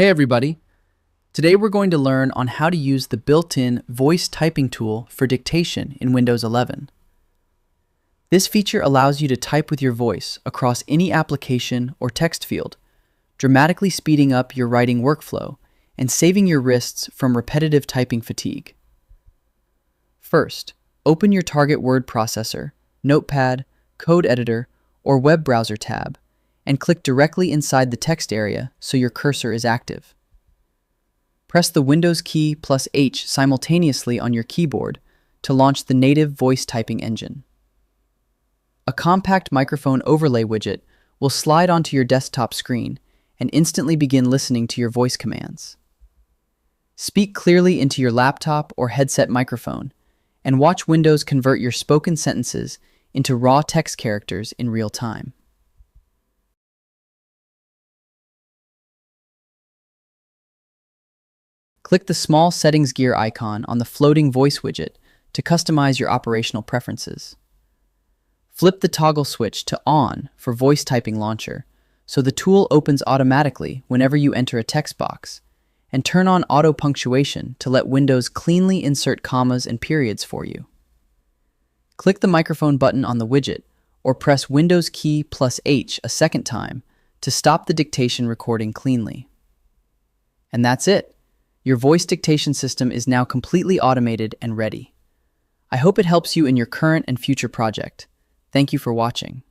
Hey everybody! Today we're going to learn on how to use the built-in voice typing tool for dictation in Windows 11. This feature allows you to type with your voice across any application or text field, dramatically speeding up your writing workflow and saving your wrists from repetitive typing fatigue. First, open your target word processor, Notepad, code editor, or web browser tab, and click directly inside the text area so your cursor is active. Press the Windows key plus H simultaneously on your keyboard to launch the native voice typing engine. A compact microphone overlay widget will slide onto your desktop screen and instantly begin listening to your voice commands. Speak clearly into your laptop or headset microphone, and watch Windows convert your spoken sentences into raw text characters in real time. Click the small settings gear icon on the floating voice widget to customize your operational preferences. Flip the toggle switch to On for voice typing launcher so the tool opens automatically whenever you enter a text box, and turn on auto punctuation to let Windows cleanly insert commas and periods for you. Click the microphone button on the widget or press Windows key plus H a second time to stop the dictation recording cleanly. And that's it. Your voice dictation system is now completely automated and ready. I hope it helps you in your current and future project. Thank you for watching.